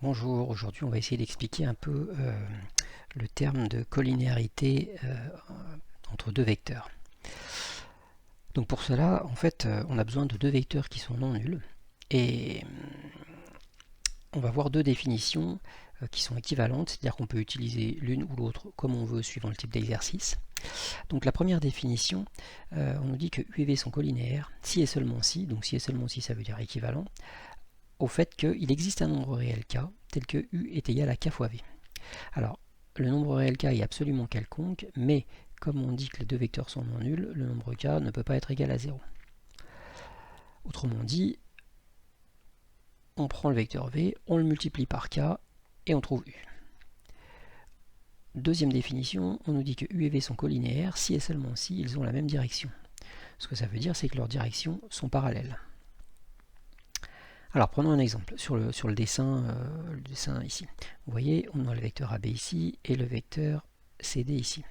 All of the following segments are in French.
Bonjour, aujourd'hui on va essayer d'expliquer un peu le terme de collinéarité entre deux vecteurs. Donc pour cela, en fait, on a besoin de deux vecteurs qui sont non nuls et on va voir deux définitions qui sont équivalentes, c'est-à-dire qu'on peut utiliser l'une ou l'autre comme on veut suivant le type d'exercice. Donc la première définition, on nous dit que U et V sont collinéaires si et seulement si, donc si et seulement si ça veut dire équivalent, au fait qu'il existe un nombre réel k tel que U est égal à k fois V. Alors, le nombre réel k est absolument quelconque, mais comme on dit que les deux vecteurs sont non nuls, le nombre k ne peut pas être égal à 0. Autrement dit, on prend le vecteur v, on le multiplie par k, et on trouve u. Deuxième définition, on nous dit que u et v sont collinéaires si et seulement si ils ont la même direction. Ce que ça veut dire, c'est que leurs directions sont parallèles. Alors prenons un exemple sur le dessin ici. Vous voyez, on a le vecteur AB ici et le vecteur CD ici.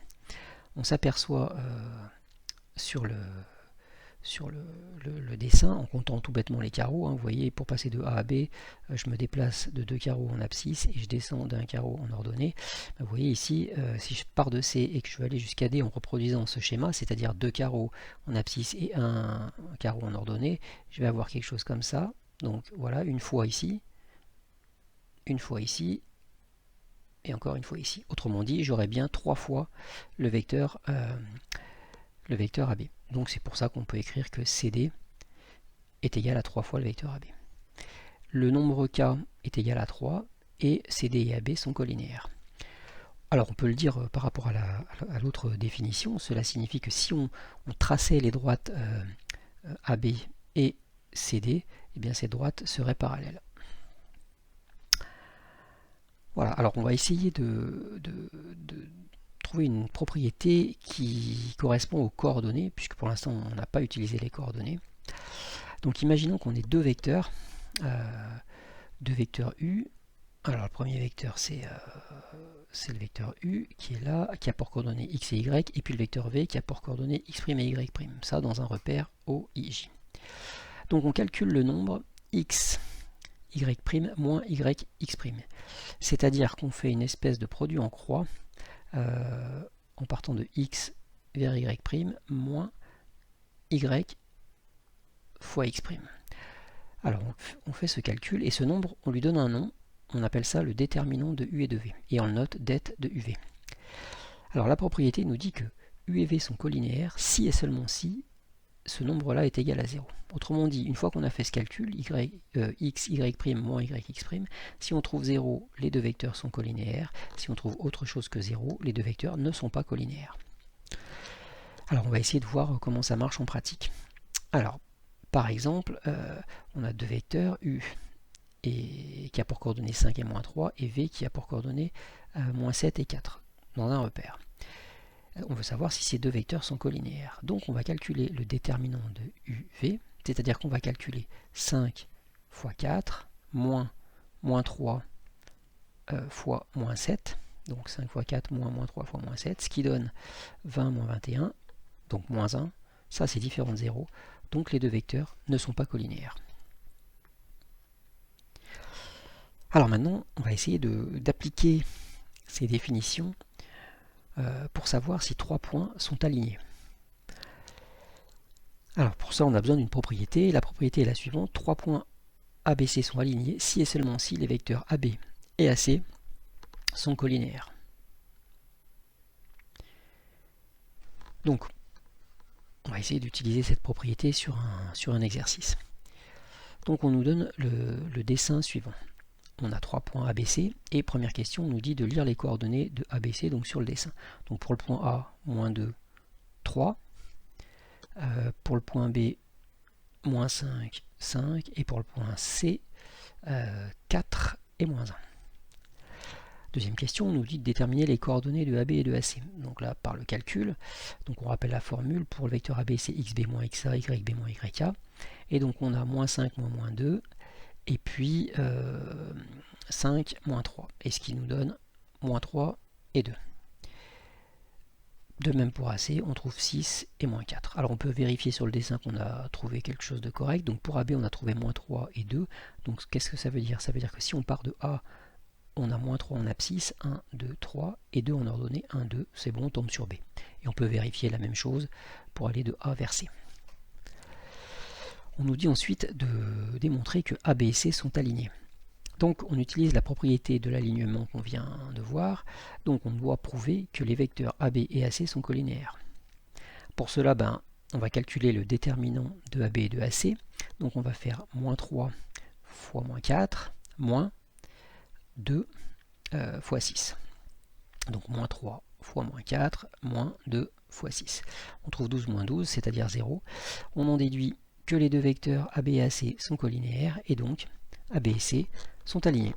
On s'aperçoit sur le dessin en comptant tout bêtement les carreaux. Vous voyez, pour passer de A à B, je me déplace de 2 carreaux en abscisse et je descends d'un carreau en ordonnée. Vous voyez ici, si je pars de C et que je veux aller jusqu'à D en reproduisant ce schéma, c'est-à-dire 2 carreaux en abscisse et un carreau en ordonnée, je vais avoir quelque chose comme ça. Donc voilà, une fois ici, et encore une fois ici. Autrement dit, j'aurai bien 3 fois le vecteur AB. Donc c'est pour ça qu'on peut écrire que CD est égal à 3 fois le vecteur AB. Le nombre k est égal à 3 et CD et AB sont collinéaires. Alors on peut le dire par rapport à l'autre définition, cela signifie que si on traçait les droites AB et CD, eh bien ces droites seraient parallèles. Voilà, alors on va essayer de trouver une propriété qui correspond aux coordonnées, puisque pour l'instant on n'a pas utilisé les coordonnées. Donc imaginons qu'on ait deux vecteurs U. Alors le premier vecteur c'est le vecteur U qui est là, qui a pour coordonnées x et y, et puis le vecteur V qui a pour coordonnées x' et y', ça dans un repère OIJ. Donc on calcule le nombre x, y' moins y, x'. C'est-à-dire qu'on fait une espèce de produit en croix en partant de x vers y' moins y fois x'. Alors on fait ce calcul et ce nombre, on lui donne un nom, on appelle ça le déterminant de U et de V, et on le note det de UV. Alors la propriété nous dit que U et V sont collinéaires si et seulement si ce nombre-là est égal à 0. Autrement dit, une fois qu'on a fait ce calcul, x, y' moins y, x', si on trouve 0, les deux vecteurs sont collinéaires. Si on trouve autre chose que 0, les deux vecteurs ne sont pas collinéaires. Alors on va essayer de voir comment ça marche en pratique. Alors, par exemple, on a deux vecteurs, U qui a pour coordonnées 5 et moins 3, et V qui a pour coordonnées moins 7 et 4, dans un repère. On veut savoir si ces deux vecteurs sont collinéaires. Donc on va calculer le déterminant de UV, c'est-à-dire qu'on va calculer 5 fois 4, moins 3 fois moins 7, donc 5 fois 4 moins 3 fois moins 7, ce qui donne 20 moins 21, donc moins 1, ça c'est différent de 0, donc les deux vecteurs ne sont pas collinéaires. Alors maintenant, on va essayer d'appliquer ces définitions pour savoir si trois points sont alignés. Alors pour ça, on a besoin d'une propriété. La propriété est la suivante. Trois points ABC sont alignés si et seulement si les vecteurs AB et AC sont collinéaires. Donc, on va essayer d'utiliser cette propriété sur un exercice. Donc on nous donne le dessin suivant. On a 3 points ABC et première question, on nous dit de lire les coordonnées de ABC donc sur le dessin. Donc pour le point A, moins 2, 3. Pour le point B, moins 5, 5. Et pour le point C, 4 et moins 1. Deuxième question, on nous dit de déterminer les coordonnées de AB et de AC. Donc là, par le calcul, donc on rappelle la formule, pour le vecteur AB, c'est xb moins xa, yb moins yk. Et donc on a moins 5 moins 2, et puis 5 moins 3. Et ce qui nous donne moins 3 et 2. De même pour AC, on trouve 6 et moins 4. Alors on peut vérifier sur le dessin qu'on a trouvé quelque chose de correct. Donc pour AB, on a trouvé moins 3 et 2. Donc qu'est-ce que ça veut dire? Ça veut dire que si on part de A, on a moins 3 en abscisse, 1, 2, 3, et 2 en ordonnée, 1, 2, c'est bon, on tombe sur B. Et on peut vérifier la même chose pour aller de A vers C. On nous dit ensuite de démontrer que AB et C sont alignés. Donc on utilise la propriété de l'alignement qu'on vient de voir. Donc on doit prouver que les vecteurs AB et AC sont collinéaires. Pour cela, on va calculer le déterminant de AB et de AC. Donc on va faire moins 3 fois moins 4, moins 2 fois 6. Donc moins 3 fois moins 4, moins 2 fois 6. On trouve 12 moins 12, c'est-à-dire 0. On en déduit que les deux vecteurs AB et AC sont collinéaires, et donc AB et C sont alignés.